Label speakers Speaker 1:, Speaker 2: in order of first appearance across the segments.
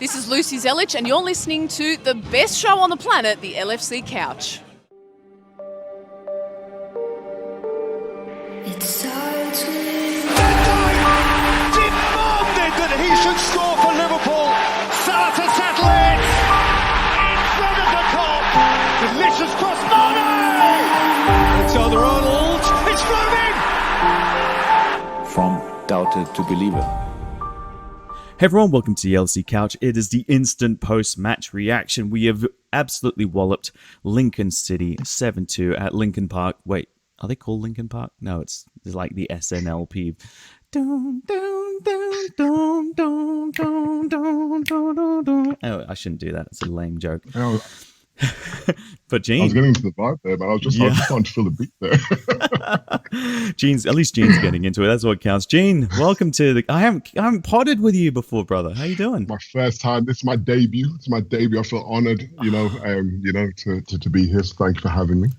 Speaker 1: This is Lucy Zelich, and you're listening to the best show on the planet, the LFC Couch.
Speaker 2: It starts with
Speaker 3: demanded that he should score for Liverpool. Salah to settle it in front of the Kop. Delicious cross, Mane! It's on the Ronald. It's floating.
Speaker 4: From doubter to believer.
Speaker 5: Hey everyone, welcome to the LFC Couch. It is the instant post-match reaction. We have absolutely walloped Lincoln City 7-2 at Lincoln Park. Wait, are they called Lincoln Park? No, it's like the SNLP. Oh, I shouldn't do that. It's a lame joke. But Gene,
Speaker 6: I was getting into the vibe there, but I was just trying to feel the beat there.
Speaker 5: At least Gene's getting into it. That's what counts. Gene, welcome to the. I haven't potted with you before, brother. How you doing?
Speaker 6: My first time. This is my debut. I feel honored, to be here. So thank you for having me.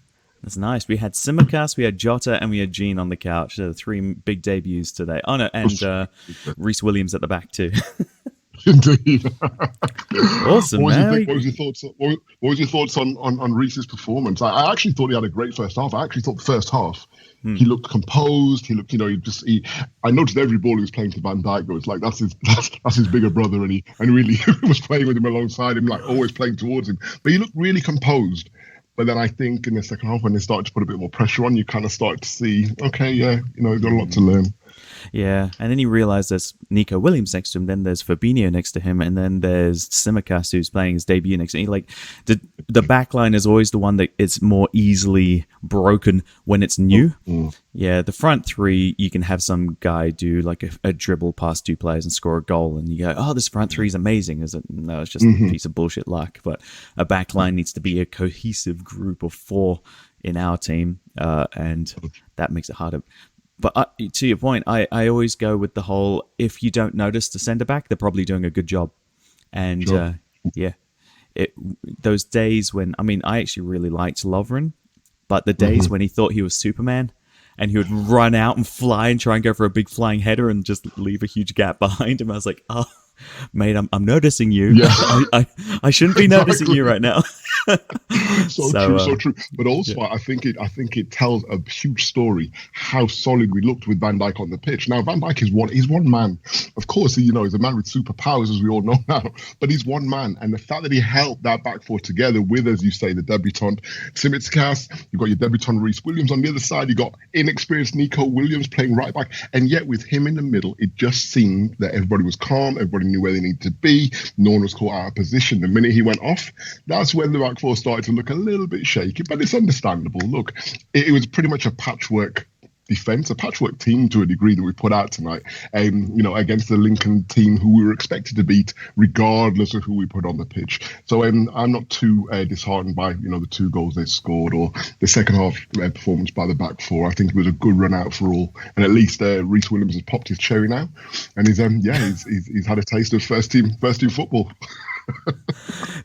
Speaker 5: That's nice. We had Simicast, we had Jota, and we had Gene on the couch. The three big debuts today. Oh no, and Reece Williams at the back too.
Speaker 6: Indeed.
Speaker 5: Awesome, man.
Speaker 6: What was your thoughts on Reece's performance? I actually thought he had a great first half. I actually thought the first half he looked composed. He looked, I noticed every ball he was playing to Van Dijk, though. It's like that's his bigger brother, and really was playing with him alongside him, like always playing towards him. But he looked really composed. But then I think in the second half, when they started to put a bit more pressure on, you kind of start to see, okay, yeah, he's got a lot to learn.
Speaker 5: Yeah, and then you realize there's Nico Williams next to him, then there's Fabinho next to him, and then there's Simicast who's playing his debut next to him. Like the back line is always the one that is more easily broken when it's new. Yeah, the front three, you can have some guy do like a dribble past two players and score a goal, and you go, oh, this front three is amazing. Is it? No, it's just a piece of bullshit luck. But a back line needs to be a cohesive group of four in our team, and that makes it harder. But to your point, I always go with the whole, if you don't notice the centre-back, they're probably doing a good job. And those days when, I actually really liked Lovren, but the days when he thought he was Superman and he would run out and fly and try and go for a big flying header and just leave a huge gap behind him, I was like, oh, mate, I'm noticing you. Yeah. I shouldn't be noticing you right now. So
Speaker 6: true. But also, I think it tells a huge story how solid we looked with Van Dijk on the pitch. Now, Van Dijk is one man. Of course, he's a man with superpowers, as we all know now. But he's one man, and the fact that he held that back four together with, as you say, the debutant Simicast, you've got your debutant Reece Williams on the other side. You got inexperienced Nico Williams playing right back, and yet with him in the middle, it just seemed that everybody was calm. Everybody knew where they needed to be. No one was caught out of position. The minute he went off, that's when the back four started to look a little bit shaky, but it's understandable. Look, it was pretty much a patchwork defense, a patchwork team to a degree that we put out tonight, against the Lincoln team who we were expected to beat regardless of who we put on the pitch. So I'm not too disheartened by, the two goals they scored or the second half performance by the back four. I think it was a good run out for all. And at least Reece Williams has popped his cherry now. And he's had a taste of first team football.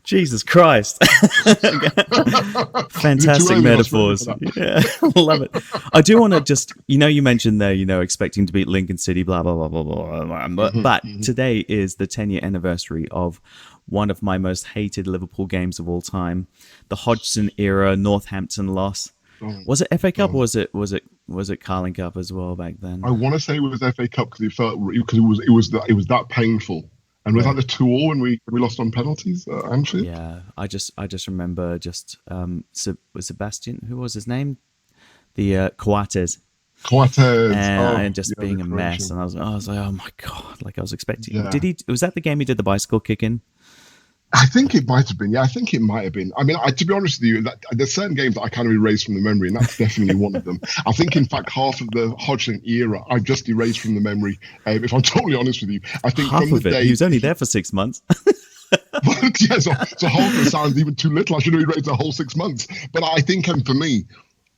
Speaker 5: Jesus Christ. Fantastic metaphors. Yeah, love it. I do want to just, you mentioned there, expecting to beat Lincoln City, blah, blah, blah, blah, blah. But today is the 10-year anniversary of one of my most hated Liverpool games of all time, the Hodgson era Northampton loss. Was it FA Cup or was it Carling Cup as well back then?
Speaker 6: I want to say it was FA Cup because it was that painful. And was that the 2-2 when we lost on penalties, Anfield?
Speaker 5: Yeah, I just remember was Sebastian, who was his name? The Coates. And just being a mess. And I was like, oh my God, like I was expecting. Yeah. Was that the game he did the bicycle kick in?
Speaker 6: I think it might have been. Yeah, I think it might have been. To be honest with you, there's certain games that I kind of erase from the memory, and that's definitely one of them. I think, in fact, half of the Hodgson era I've just erased from the memory. If I'm totally honest with you, I think
Speaker 5: half
Speaker 6: from
Speaker 5: of
Speaker 6: the
Speaker 5: it.
Speaker 6: day
Speaker 5: He was only there for 6 months.
Speaker 6: Yeah, so half of it sounds even too little. I should have erased the whole 6 months. But I think, for me,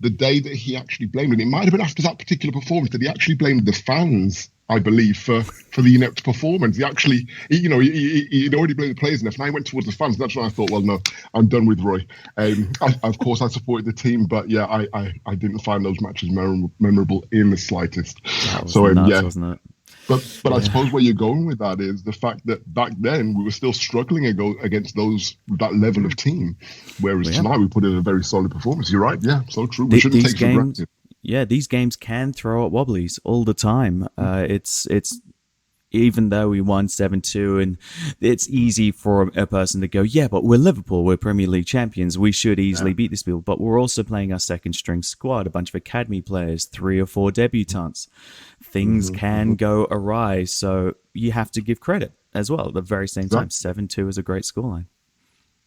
Speaker 6: the day that he actually blamed it might have been after that particular performance that he actually blamed the fans, I believe, for the inept performance. He actually, he'd already blamed the players enough. And I went towards the fans. That's when I thought, well, no, I'm done with Roy. Of course, I supported the team, but yeah, I didn't find those matches memorable in the slightest.
Speaker 5: That was nuts, wasn't it?
Speaker 6: But I suppose where you're going with that is the fact that back then we were still struggling against that level of team, whereas tonight we put in a very solid performance. You're right, yeah, so true. We shouldn't take it for granted.
Speaker 5: Yeah, these games can throw up wobblies all the time. It's even though we won 7-2, and it's easy for a person to go, yeah, but we're Liverpool, we're Premier League champions, we should easily beat this people. But we're also playing our second string squad, a bunch of academy players, 3 or 4 debutants. Things can go awry, so you have to give credit as well. At the very same time, 7-2 is a great scoreline.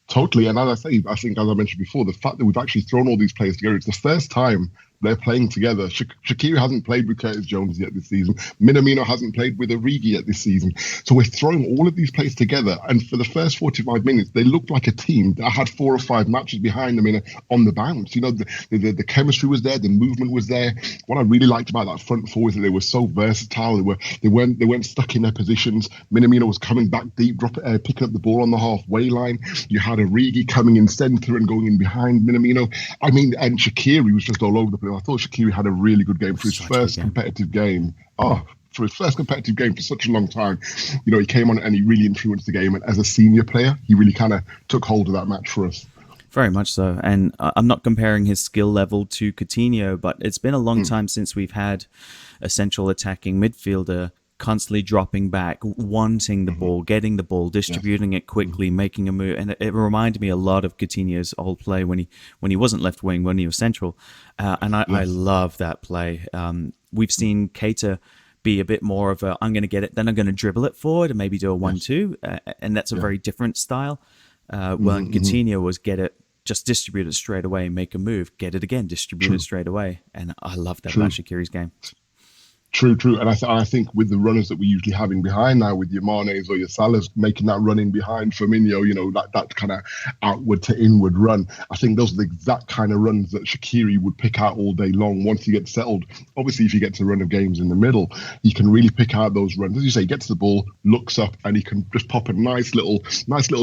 Speaker 6: Totally, and as I say, I think as I mentioned before, the fact that we've actually thrown all these players together, it's the first time they're playing together. Shaqiri hasn't played with Curtis Jones yet this season. Minamino hasn't played with Origi yet this season. So we're throwing all of these players together, and for the first 45 minutes, they looked like a team that had 4 or 5 matches behind them on the bounce. You know, the chemistry was there, the movement was there. What I really liked about that front four is that they were so versatile. They weren't stuck in their positions. Minamino was coming back deep, picking up the ball on the halfway line. You had Origi coming in centre and going in behind Minamino. I mean, and Shaqiri was just all over the place. I thought Shaqiri had a really good game for his first competitive game. For his first competitive game for such a long time. You know, he came on and he really influenced the game. And as a senior player, he really kind of took hold of that match for us.
Speaker 5: Very much so. And I'm not comparing his skill level to Coutinho, but it's been a long time since we've had a central attacking midfielder constantly dropping back, wanting the ball, getting the ball, distributing it quickly, making a move. And it reminded me a lot of Coutinho's old play when he wasn't left wing, when he was central. And I love that play. We've seen Keita be a bit more of a, I'm going to get it, then I'm going to dribble it forward and maybe do a 1-2. And that's a very different style. When Coutinho was get it, just distribute it straight away, make a move, get it again, distribute it straight away. And I love that about Shaqiri's game.
Speaker 6: True. And I think with the runners that we usually have in behind now, with your Manes or your Salahs making that run in behind Firmino, you know, that kind of outward to inward run, I think those are the exact kind of runs that Shaqiri would pick out all day long once he gets settled. Obviously, if he gets a run of games in the middle, he can really pick out those runs. As you say, he gets the ball, looks up, and he can just pop a nice little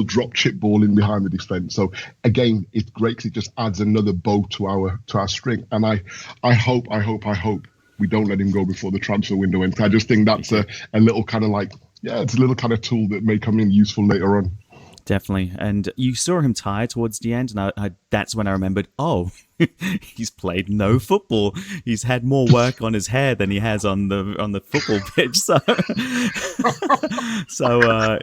Speaker 6: drop chip ball in behind the defence. So again, it's great because it just adds another bow to our string. And I hope we don't let him go before the transfer window ends. I just think that's a little kind of it's a little kind of tool that may come in useful later on.
Speaker 5: Definitely. And you saw him tired towards the end, and that's when I remembered, he's played no football. He's had more work on his hair than he has on the football pitch. So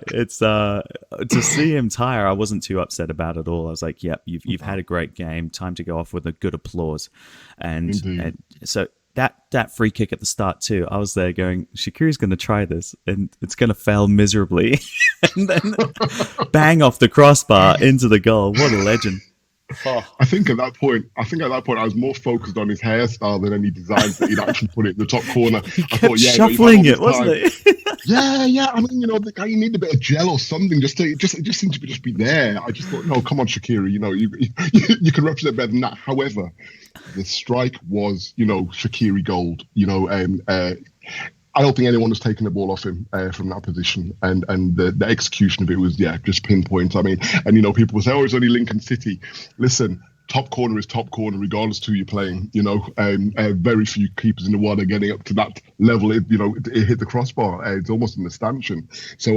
Speaker 5: it's to see him tire, I wasn't too upset about it all. I was like, yep, you've had a great game. Time to go off with a good applause. And so that free kick at the start too, I was there going, Shaqiri's going to try this and it's going to fail miserably. And then bang off the crossbar into the goal. What a legend.
Speaker 6: I think at that point I was more focused on his hairstyle than any designs that he'd actually put it in the top corner.
Speaker 5: I thought, shuffling it, wasn't it?
Speaker 6: Yeah. I mean, you know, the guy, you need a bit of gel or something. It just seemed to just be there. I just thought, no, come on, Shaqiri. You know, you can represent better than that. However, the strike was, you know, Shaqiri gold. You know, I don't think anyone has taken the ball off him from that position, and the execution of it was just pinpoint. I mean, and you know, people will say, "Oh, it's only Lincoln City." Listen, top corner is top corner, regardless to who you're playing. You know, very few keepers in the world are getting up to that level. It hit the crossbar. It's almost in the stanchion. So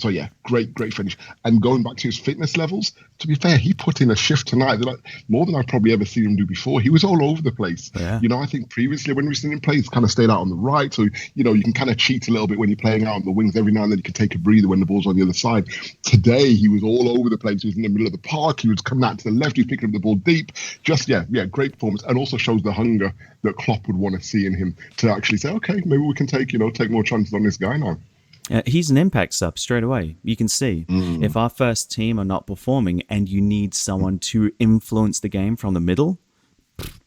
Speaker 6: yeah, great finish. And going back to his fitness levels, to be fair, he put in a shift tonight that more than I've probably ever seen him do before. He was all over the place. Yeah. You know, I think previously when we've seen him play, he's kind of stayed out on the right. So, you know, you can kind of cheat a little bit when you're playing out on the wings. Every now and then you can take a breather when the ball's on the other side. Today, he was all over the place. He was in the middle of the park. He was coming out to the left. He was picking up the ball deep. Just, great performance. And also shows the hunger that Klopp would want to see in him to actually say, okay, maybe we can take more chances on this guy now.
Speaker 5: He's an impact sub straight away. You can see if our first team are not performing and you need someone to influence the game from the middle,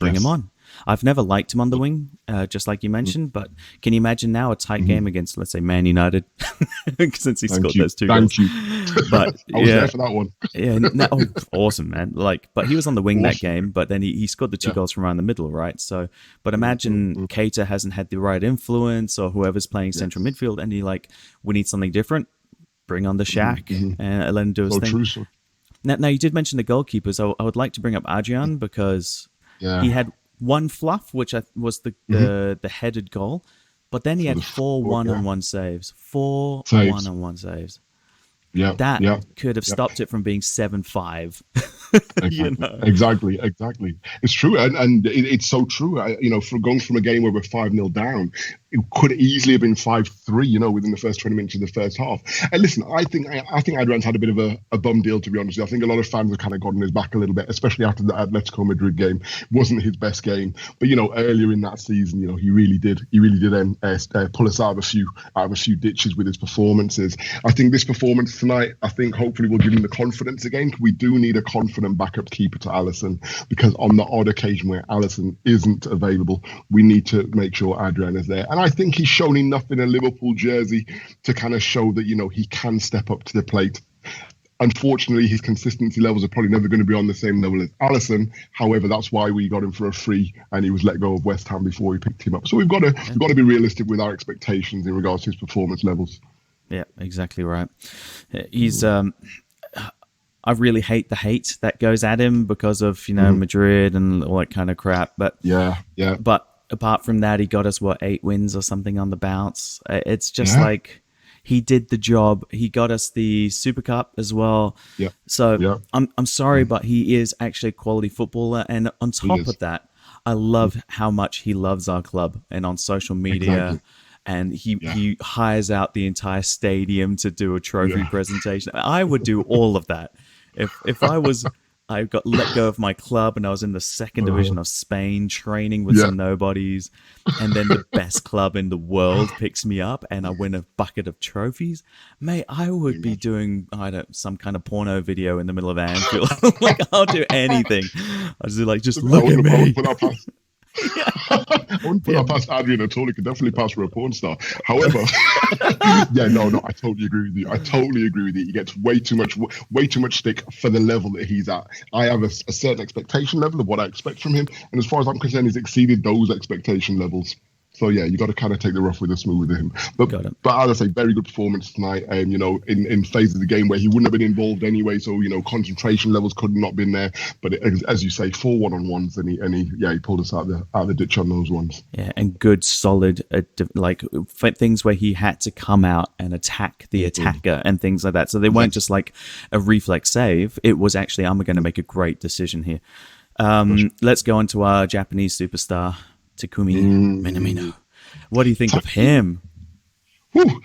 Speaker 5: bring him on. I've never liked him on the wing, just like you mentioned, but can you imagine now a tight game against, let's say, Man United, since he scored those 2 goals?
Speaker 6: Thank you.
Speaker 5: But
Speaker 6: I was there for that one.
Speaker 5: Awesome, man. But he was on the wing that game, but then he scored the 2 goals from around the middle, right? So, but imagine Keita hasn't had the right influence, or whoever's playing central midfield, and we need something different. Bring on the Shaq and let him do his thing.
Speaker 6: True.
Speaker 5: Now, you did mention the goalkeepers. I would like to bring up Adrian because he had one fluff, which was the headed goal. But then he
Speaker 6: So
Speaker 5: had
Speaker 6: the
Speaker 5: four
Speaker 6: four,
Speaker 5: one-on-one saves. Four
Speaker 6: Saves.
Speaker 5: one-on-one saves.
Speaker 6: Yeah,
Speaker 5: That
Speaker 6: yeah.
Speaker 5: could have stopped it from being 7-5. You
Speaker 6: Exactly,
Speaker 5: know?
Speaker 6: exactly. It's true, and it's so true. For going from a game where we're 5-0 down, it could easily have been 5-3. Within the first 20 minutes of the first half. And listen, I think Adrian's had a bit of a bum deal, to be honest. I think a lot of fans have kind of gotten his back a little bit, especially after the Atletico Madrid game. It wasn't his best game, but earlier in that season, he really did pull us out of a few ditches with his performances. I think this performance tonight, hopefully will give him the confidence again. We do need a confident backup keeper to Alisson, because on the odd occasion where Alisson isn't available, we need to make sure Adrian is there. And I think he's shown enough in a Liverpool jersey to kind of show that, he can step up to the plate. Unfortunately, his consistency levels are probably never going to be on the same level as Alisson. However, that's why we got him for a free, and he was let go of West Ham before we picked him up. So we've got to be realistic with our expectations in regards to his performance levels.
Speaker 5: Yeah, exactly right. He's I really hate the hate that goes at him because of Madrid and all that kind of crap. But
Speaker 6: yeah.
Speaker 5: But apart from that, he got us 8 wins or something on the bounce. It's just like he did the job. He got us the Super Cup as well.
Speaker 6: Yeah.
Speaker 5: So I'm sorry, but he is actually a quality footballer. And on top of that, I love how much he loves our club, and on social media.
Speaker 6: Exactly.
Speaker 5: And he hires out the entire stadium to do a trophy presentation. I would do all of that. If I got let go of my club and I was in the second division of Spain training with some nobodies, and then the best club in the world picks me up and I win a bucket of trophies, mate, I would be doing some kind of porno video in the middle of Anfield. Like, I'll do anything. I was just look at me.
Speaker 6: I wouldn't put that past Adrian at all. He could definitely pass for a porn star. However, I totally agree with you. He gets way too much stick for the level that he's at. I have a certain expectation level of what I expect from him, and as far as I'm concerned, he's exceeded those expectation levels. So yeah, you got to kind of take the rough with the smooth with him. But as I say, very good performance tonight. And in phases of the game where he wouldn't have been involved anyway, so concentration levels could not been there. But as you say, 4 one-on-ones, and he pulled us out the ditch on those ones.
Speaker 5: Yeah, and good solid things where he had to come out and attack the attacker and things like that. So they weren't just like a reflex save. It was actually, I'm going to make a great decision here. Let's go on to our Japanese superstar, Takumi Minamino. What do you think of him?
Speaker 6: Whew.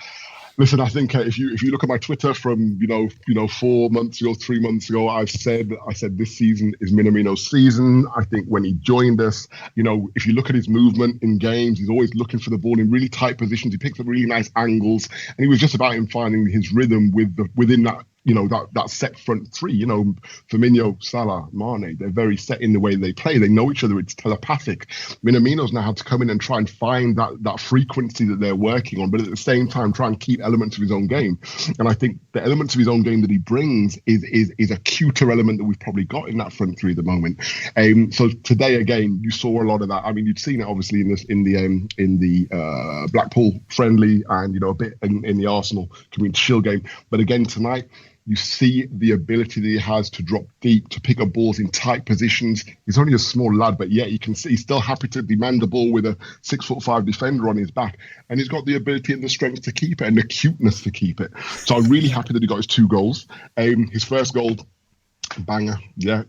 Speaker 6: Listen, I think if you look at my Twitter from 4 months ago, 3 months ago, I said this season is Minamino's season. I think when he joined us, if you look at his movement in games, he's always looking for the ball in really tight positions. He picks up really nice angles, and he was just about him finding his rhythm within that. That set front three, Firmino, Salah, Mane, they're very set in the way they play. They know each other. It's telepathic. Minamino's now had to come in and try and find that frequency that they're working on, but at the same time, try and keep elements of his own game. And I think the elements of his own game that he brings is a cuter element that we've probably got in that front three at the moment. So today, again, you saw a lot of that. I mean, you'd seen it obviously in the Blackpool friendly and, a bit in the Arsenal Community Shield game. But again, tonight, you see the ability that he has to drop deep, to pick up balls in tight positions. He's only a small lad, but yet you can see he's still happy to demand the ball with a 6'5" defender on his back. And he's got the ability and the strength to keep it and the cuteness to keep it. So I'm really happy that he got his 2 goals. His first goal, banger,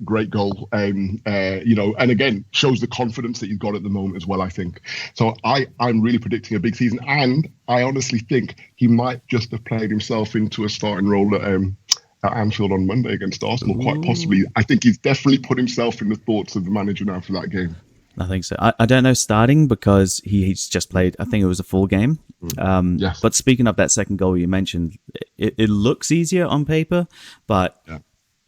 Speaker 6: great goal. And again, shows the confidence that he's got at the moment as well, I think. So I'm really predicting a big season, and I honestly think he might just have played himself into a starting role at Anfield on Monday against Arsenal, quite possibly. I think he's definitely put himself in the thoughts of the manager now for that game.
Speaker 5: I think so. I don't know starting because he's just played, I think it was a full game.
Speaker 6: Yes.
Speaker 5: But speaking of that second goal you mentioned, it looks easier on paper, but... Yeah.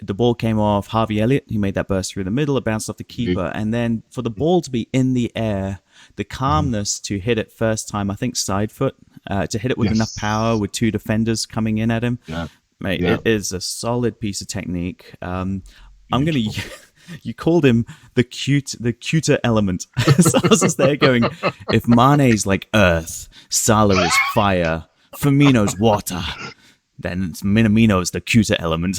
Speaker 5: The ball came off Harvey Elliott. He made that burst through the middle. It bounced off the keeper. And then for the ball to be in the air, the calmness to hit it first time, I think side foot, to hit it with enough power with 2 defenders coming in at him. Yeah. Mate, it is a solid piece of technique. I'm going to... You called him the cuter element. So I was just there going, if Mane's like earth, Salah is fire, Firmino's water, Then Minamino is the cuter element.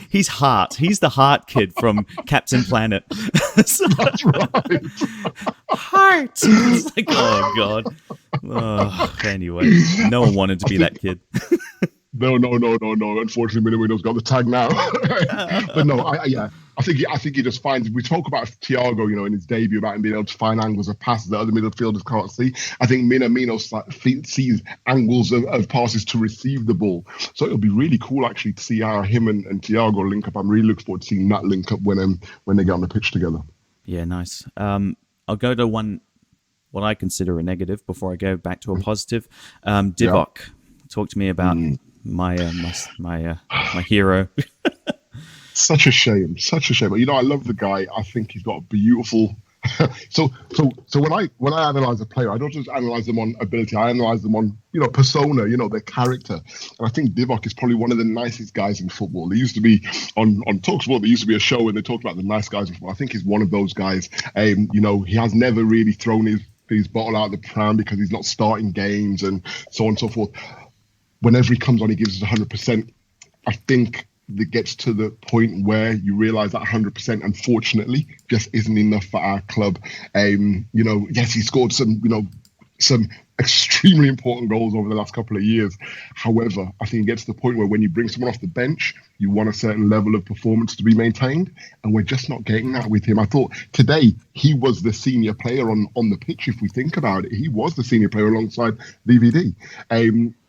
Speaker 5: He's heart. He's the heart kid from Captain Planet. So,
Speaker 6: That's right.
Speaker 5: heart. It's like, oh god. Oh, anyway, no one wanted to be that kid.
Speaker 6: No. Unfortunately, Minamino's got the tag now. But no, I think he just finds. We talk about Thiago, in his debut about him being able to find angles of passes that other midfielders can't see. I think Minamino sees angles of passes to receive the ball. So it'll be really cool actually to see how him and Thiago link up. I'm really looking forward to seeing that link up when they get on the pitch together.
Speaker 5: Yeah, nice. I'll go to what I consider a negative before I go back to a positive. Divock, talk to me about my hero.
Speaker 6: Such a shame. I love the guy. I think he's got a beautiful. So when I analyze a player, I don't just analyze them on ability. I analyze them on persona, their character. And I think Divock is probably one of the nicest guys in football. There used to be on Talksport. There used to be a show where they talked about the nice guys in football. I think he's one of those guys. He has never really thrown his bottle out of the pram because he's not starting games and so on and so forth. Whenever he comes on, he gives us 100%. I think that gets to the point where you realize that 100%, unfortunately, just isn't enough for our club. Yes, he scored some extremely important goals over the last couple of years. However, I think it gets to the point where when you bring someone off the bench, you want a certain level of performance to be maintained, and we're just not getting that with him. I thought today he was the senior player on the pitch. If we think about it, he was the senior player alongside DVD.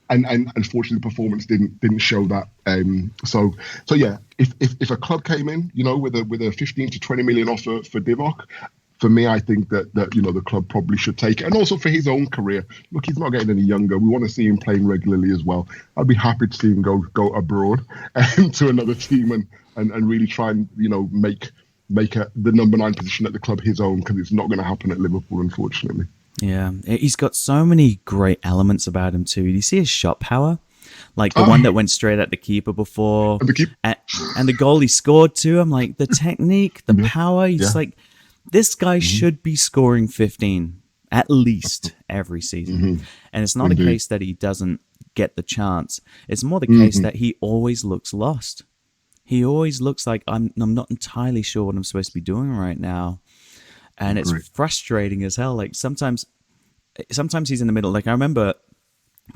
Speaker 6: And unfortunately, the performance didn't show that. So yeah, if a club came in, with a 15 to 20 million offer for Divock, for me, I think that the club probably should take it, and also for his own career. Look, he's not getting any younger. We want to see him playing regularly as well. I'd be happy to see him go abroad to another team and really try and make the number 9 position at the club his own, because it's not going to happen at Liverpool, unfortunately.
Speaker 5: Yeah, he's got so many great elements about him too. Do you see his shot power? Like the one that went straight at the keeper before, and the goal he scored too. I'm like, the technique, the power. He's like, this guy should be scoring 15 at least every season. And it's not a case that he doesn't get the chance. It's more the case that he always looks lost. He always looks like I'm not entirely sure what I'm supposed to be doing right now. And it's frustrating as hell. Like sometimes he's in the middle. Like I remember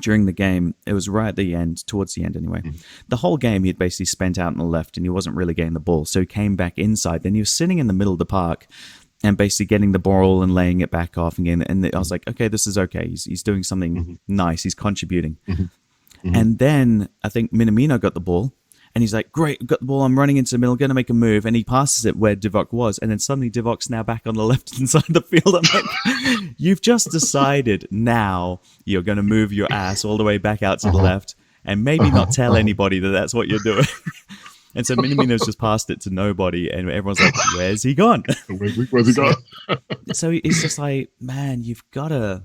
Speaker 5: during the game, it was right at the end, towards the end anyway. The whole game he had basically spent out on the left and he wasn't really getting the ball. So he came back inside. Then he was sitting in the middle of the park and basically getting the ball and laying it back off again. And I was like, okay, this is okay. He's doing something nice. He's contributing. And then I think Minamino got the ball. And he's like, great, I've got the ball, I'm running into the middle, going to make a move. And he passes it where Divock was. And then suddenly Divock's now back on the left-hand side of the field. I'm like, you've just decided now you're going to move your ass all the way back out to the left and maybe not tell anybody that that's what you're doing. And so Minamino's just passed it to nobody. And everyone's like, where's he gone?
Speaker 6: Where's he gone?
Speaker 5: So he's just like, man, you've got to...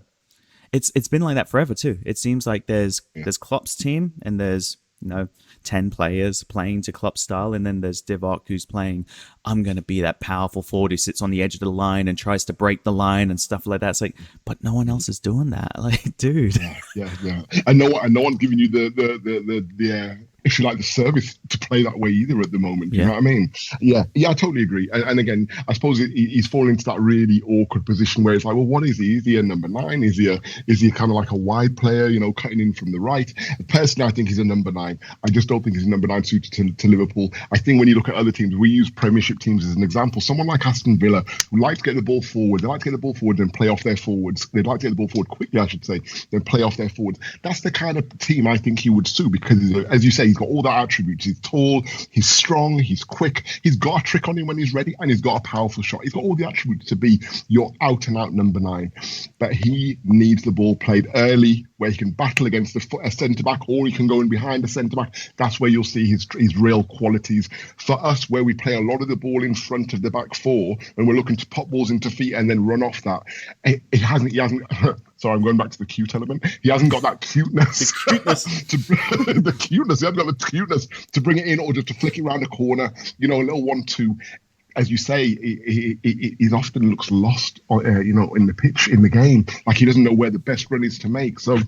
Speaker 5: It's been like that forever too. It seems like there's Klopp's team and there's 10 players playing to Klopp's style, and then there's Divock who's playing, I'm going to be that powerful forward who sits on the edge of the line and tries to break the line and stuff like that. It's like, but no one else is doing that. Like, dude.
Speaker 6: Yeah. And no one's giving you the if you like, the service to play that way either at the moment. You know what I mean? Yeah, I totally agree. And again, I suppose he's fallen into that really awkward position where it's like, well, what is he? Is he a number 9? Is he kind of like a wide player, cutting in from the right? Personally, I think he's a number 9. I just don't think he's a number 9 suited to Liverpool. I think when you look at other teams, we use Premiership teams as an example. Someone like Aston Villa, who like to get the ball forward. They like to get the ball forward and play off their forwards. They'd like to get the ball forward quickly, I should say, then play off their forwards. That's the kind of team I think he would suit because, as you say, he's got all that attributes. He's tall, he's strong, he's quick, he's got a trick on him when he's ready, and he's got a powerful shot. He's got all the attributes to be your out-and-out number 9. But he needs the ball played early, where he can battle against a centre-back, or he can go in behind a centre-back. That's where you'll see his real qualities. For us, where we play a lot of the ball in front of the back four, and we're looking to pop balls into feet and then run off that, he hasn't sorry, I'm going back to the cute element. He hasn't got that cuteness. The cuteness. He hasn't got the cuteness to bring it in or just to flick it around a corner, a little 1-2. As you say, he often looks lost, in the pitch, in the game. Like he doesn't know where the best run is to make. So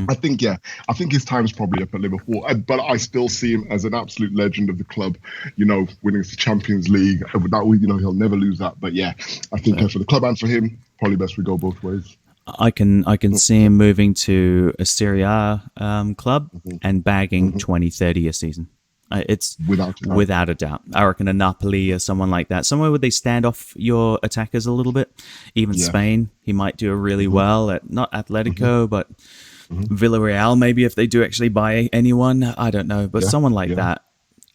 Speaker 6: I think, I think his time's probably up at Liverpool, but I still see him as an absolute legend of the club. Winning the Champions League, he'll never lose that. But yeah, I think for the club and for him, probably best we go both ways.
Speaker 5: I can see him moving to a Serie A club and bagging 20-30 a season. It's without a doubt. I reckon a Napoli or someone like that, somewhere where they stand off your attackers a little bit. Even Spain, he might do really well at not Atletico, but Villarreal maybe if they do actually buy anyone. I don't know, but someone like that.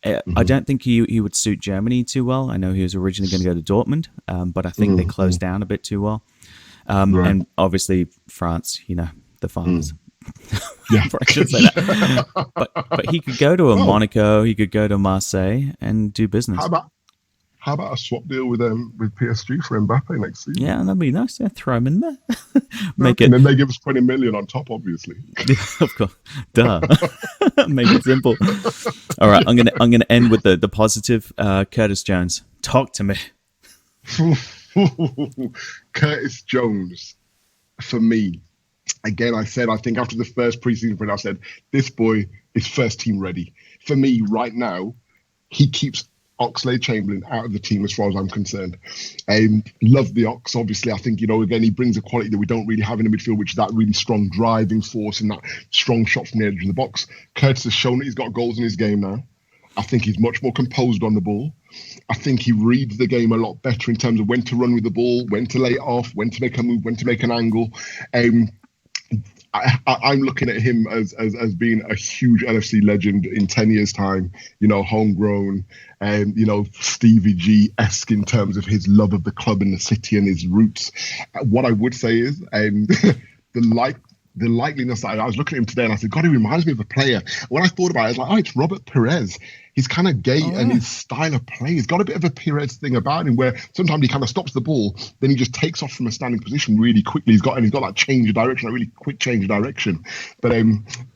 Speaker 5: I don't think he would suit Germany too well. I know he was originally going to go to Dortmund, but I think they closed down a bit too well. And obviously France, the farmers. I should say that. But he could go to a Monaco, he could go to Marseille and do business.
Speaker 6: How about a swap deal with PSG for Mbappe next season?
Speaker 5: Yeah, that'd be nice. Yeah, throw him in there.
Speaker 6: And then they give us 20 million on top, obviously.
Speaker 5: Of course, duh. Make it simple. All right, I'm gonna end with the positive. Curtis Jones, talk to me.
Speaker 6: Curtis Jones, for me. Again, I think after the first preseason print, I said, this boy is first team ready. For me, right now, he keeps Oxlade-Chamberlain out of the team as far as I'm concerned. Love the Ox, obviously. I think, again, he brings a quality that we don't really have in the midfield, which is that really strong driving force and that strong shot from the edge of the box. Curtis has shown that he's got goals in his game now. I think he's much more composed on the ball. I think he reads the game a lot better in terms of when to run with the ball, when to lay it off, when to make a move, when to make an angle. I'm looking at him as being a huge LFC legend in 10 years' time, homegrown, and, Stevie G-esque in terms of his love of the club and the city and his roots. What I would say is the likeliness that I was looking at him today and I said, God, he reminds me of a player. When I thought about it, I was like, it's Robert Perez. He's kind of gay and his style of play. He's got a bit of a Perez thing about him where sometimes he kind of stops the ball, then he just takes off from a standing position really quickly. He's got that change of direction, that really quick change of direction. But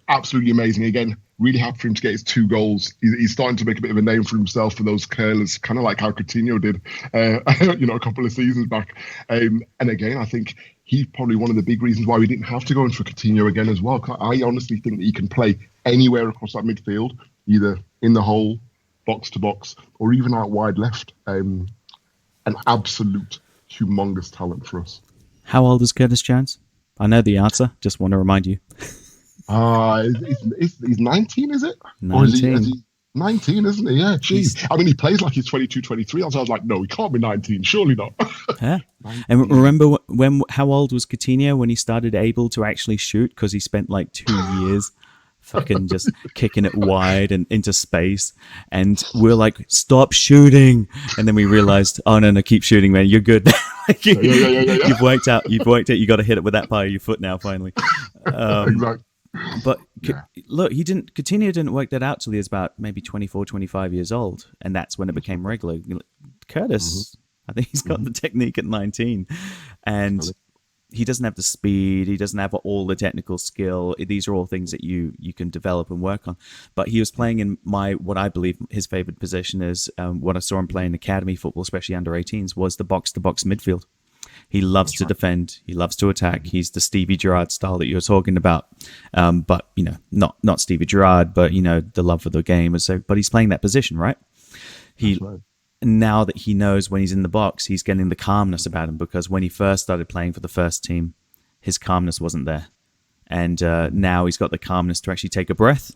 Speaker 6: absolutely amazing. Again, really happy for him to get his 2 goals. He's starting to make a bit of a name for himself for those curlers, kind of like how Coutinho did, a couple of seasons back. And again, I think he's probably one of the big reasons why we didn't have to go in for Coutinho again as well. I honestly think that he can play anywhere across that midfield, either in the hole, box to box, or even out wide left. An absolute humongous talent for us.
Speaker 5: How old is Curtis Jones? I know the answer. Just want to remind you.
Speaker 6: He's 19, is it?
Speaker 5: 19.
Speaker 6: Or is he 19, isn't he? Yeah, geez. He plays like he's 22, 23. I was like, no, he can't be 19. Surely not.
Speaker 5: Yeah. And remember how old was Coutinho when he started able to actually shoot? Because he spent like 2 years fucking just kicking it wide and into space. And we're like, stop shooting. And then we realized, oh, no, keep shooting, man. You're good. You've worked out. You got to hit it with that part of your foot now, finally.
Speaker 6: Exactly.
Speaker 5: But look, Coutinho didn't work that out till he was about maybe 24, 25 years old. And that's when it became regular. Curtis, I think he's got the technique at 19. And he doesn't have the speed. He doesn't have all the technical skill. These are all things that you can develop and work on. But he was playing in what I believe his favorite position is, what I saw him play in academy football, especially under 18s, was the box-to-box midfield. He loves to defend. He loves to attack. He's the Stevie Gerrard style that you were talking about. But, not Stevie Gerrard, but, the love for the game. But he's playing that position, right? Now that he knows when he's in the box, he's getting the calmness about him, because when he first started playing for the first team, his calmness wasn't there. And now he's got the calmness to actually take a breath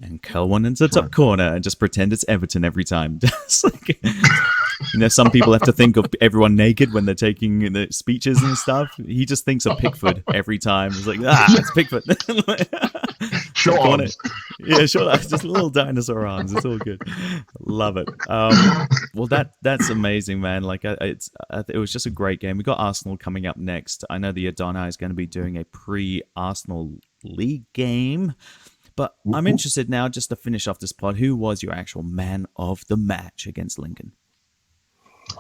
Speaker 5: and curl one into the top corner and just pretend it's Everton every time. Some people have to think of everyone naked when they're taking the speeches and stuff. He just thinks of Pickford every time. He's like, it's Pickford.
Speaker 6: Short arms.
Speaker 5: Yeah, sure. Just little dinosaur arms. It's all good. Love it. Well, that's amazing, man. Like, it was just a great game. We got Arsenal coming up next. I know the Adonai is going to be doing a pre-Arsenal league game. But I'm interested now, just to finish off this pod, who was your actual man of the match against Lincoln?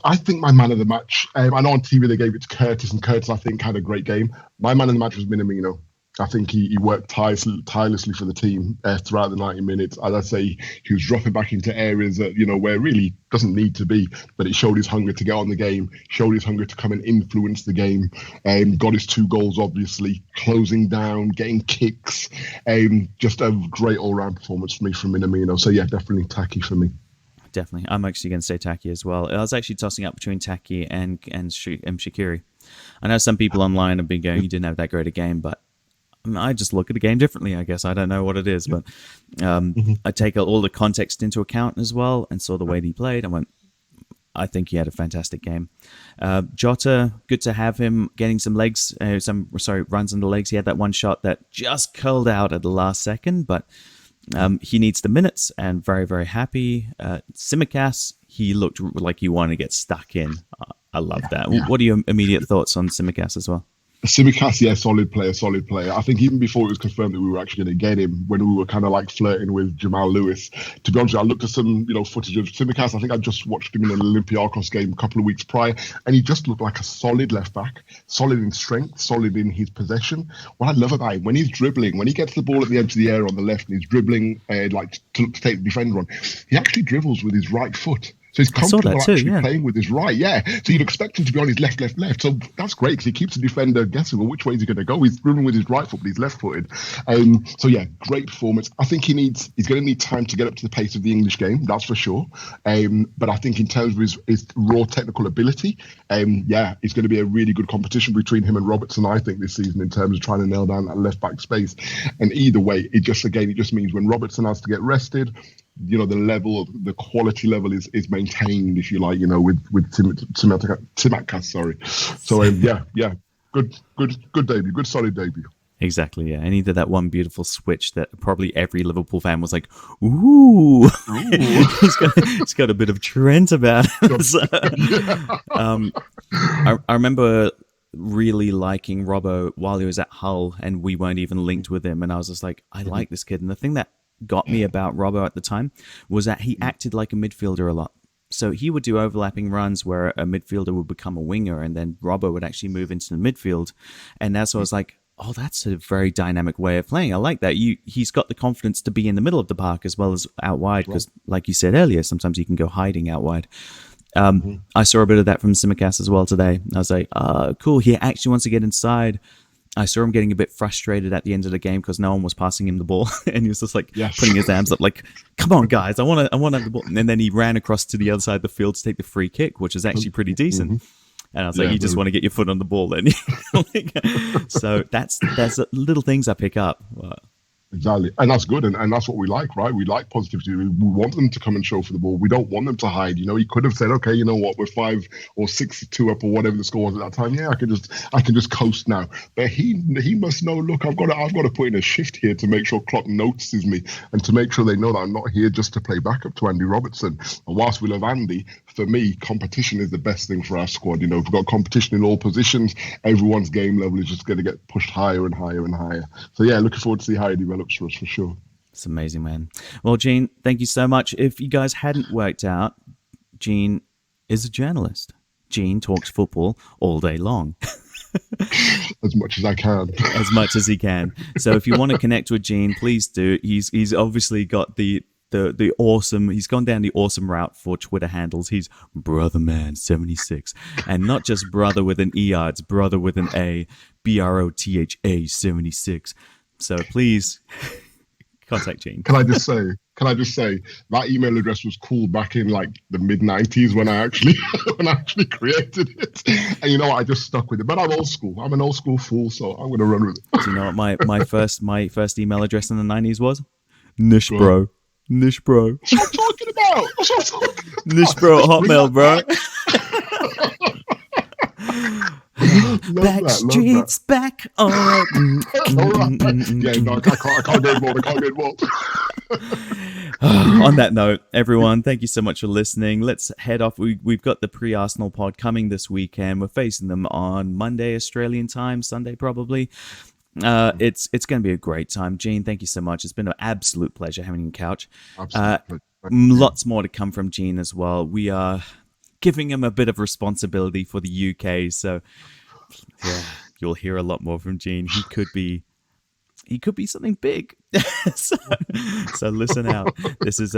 Speaker 6: I think my man of the match, I know on TV they gave it to Curtis, and Curtis, I think, had a great game. My man of the match was Minamino. I think he worked tirelessly for the team throughout the 90 minutes. As I say, he was dropping back into areas that, where really doesn't need to be, but it showed his hunger to get on the game, showed his hunger to come and influence the game, got his 2 goals, obviously, closing down, getting kicks. Just a great all-round performance for me from Minamino. So, yeah, definitely Taki for me.
Speaker 5: Definitely. I'm actually going to say Taki as well. I was actually tossing up between Taki and Shaqiri. I know some people online have been going, you didn't have that great a game, but I just look at the game differently, I guess. I don't know what it is, but I take all the context into account as well and saw the way he played. I think he had a fantastic game. Jota, good to have him getting some runs on the legs. He had that one shot that just curled out at the last second, but he needs the minutes and very, very happy. Tsimikas, he looked like he wanted to get stuck in. I love that. Yeah. What are your immediate thoughts on Tsimikas as well?
Speaker 6: Tsimikas, yeah, solid player. I think even before it was confirmed that we were actually going to get him, when we were kind of like flirting with Jamal Lewis, to be honest, I looked at some, footage of Tsimikas. I think I just watched him in an Olympiacos game a couple of weeks prior, and he just looked like a solid left back, solid in strength, solid in his possession. What I love about him, when he's dribbling, when he gets the ball at the edge of the area on the left and he's dribbling to take the defender on, he actually dribbles with his right foot. So he's comfortable playing with his right, yeah. So you'd expect him to be on his left. So that's great because he keeps the defender guessing, well, which way is he going to go? He's dribbling with his right foot, but he's left-footed. So yeah, great performance. I think he's going to need time to get up to the pace of the English game, that's for sure. But I think in terms of his raw technical ability, it's going to be a really good competition between him and Robertson, I think, this season in terms of trying to nail down that left-back space. And either way, it just means when Robertson has to get rested, the quality level is maintained, if you like, with Tsimikas, sorry. So good debut, good solid debut.
Speaker 5: Exactly, yeah. And he did that one beautiful switch that probably every Liverpool fan was like, ooh. He's got a bit of Trent about him. So, I remember really liking Robbo while he was at Hull and we weren't even linked with him, and I was just like, I like this kid. And the thing that got me about Robbo at the time was that he acted like a midfielder a lot. So he would do overlapping runs where a midfielder would become a winger and then Robbo would actually move into the midfield. And that's what I was like, oh, that's a very dynamic way of playing. I like that. He's got the confidence to be in the middle of the park as well as out wide because, like you said earlier, sometimes he can go hiding out wide. I saw a bit of that from Tsimikas as well today. I was like, cool. He actually wants to get inside. I saw him getting a bit frustrated at the end of the game because no one was passing him the ball, and he was just like putting his arms up, like, "Come on, guys, I want to have the ball." And then he ran across to the other side of the field to take the free kick, which was actually pretty decent. And I was like, "You just want to get your foot on the ball, then." So that's little things I pick up.
Speaker 6: Exactly. And that's good. And that's what we like, right? We like positivity. We want them to come and show for the ball. We don't want them to hide. He could have said, okay, you know what, we're 5 or 6-2 up or whatever the score was at that time. Yeah, I can just coast now. But he must know, look, I've got to put in a shift here to make sure Klopp notices me and to make sure they know that I'm not here just to play backup to Andy Robertson. And whilst we love Andy, for me, competition is the best thing for our squad. If we've got competition in all positions, everyone's game level is just going to get pushed higher and higher and higher. So yeah, looking forward to see how he develops for us for sure.
Speaker 5: It's amazing, man. Well, Gene, thank you so much. If you guys hadn't worked out, Gene is a journalist. Gene talks football all day long.
Speaker 6: As much as I can.
Speaker 5: As much as he can. So if you want to connect with Gene, please do. He's obviously got the awesome, he's gone down the awesome route for Twitter handles. He's Brotherman76. And not just brother with an ER, it's brother with an A, BROTHA 76. So please contact Gene.
Speaker 6: Can I just say that email address was cool back in like the mid-90s when I actually created it. And you know what? I just stuck with it. But I'm old school. I'm an old school fool, so I'm going to run with it.
Speaker 5: Do you know what my first email address in the 90s was? Nish bro. Nish bro.
Speaker 6: That's what I'm talking about. That's what I'm talking about.
Speaker 5: Nish bro at Hotmail, bro. Backstreet's back. All right.
Speaker 6: Yeah, no, I can't get involved.
Speaker 5: On that note, everyone, thank you so much for listening. Let's head off. We've got the pre-Arsenal pod coming this weekend. We're facing them on Monday, Australian time, Sunday probably. It's going to be a great time. Gene, thank you so much. It's been an absolute pleasure having you on couch. Lots more to come from Gene as well. We are giving him a bit of responsibility for the UK, so yeah, you'll hear a lot more from Gene. He could be he could be something big. so listen out. This is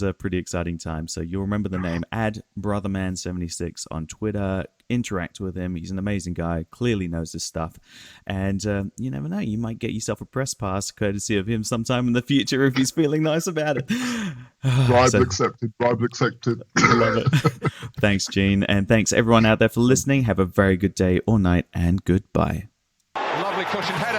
Speaker 5: a pretty exciting time. So you'll remember the name. Add Brotherman76 on Twitter. Interact with him. He's an amazing guy. Clearly knows his stuff. And you never know. You might get yourself a press pass courtesy of him sometime in the future if he's feeling nice about it.
Speaker 6: Bribe accepted. Bribe accepted.
Speaker 5: Love it. Thanks, Gene. And thanks everyone out there for listening. Have a very good day or night and goodbye.
Speaker 3: Lovely cushion head.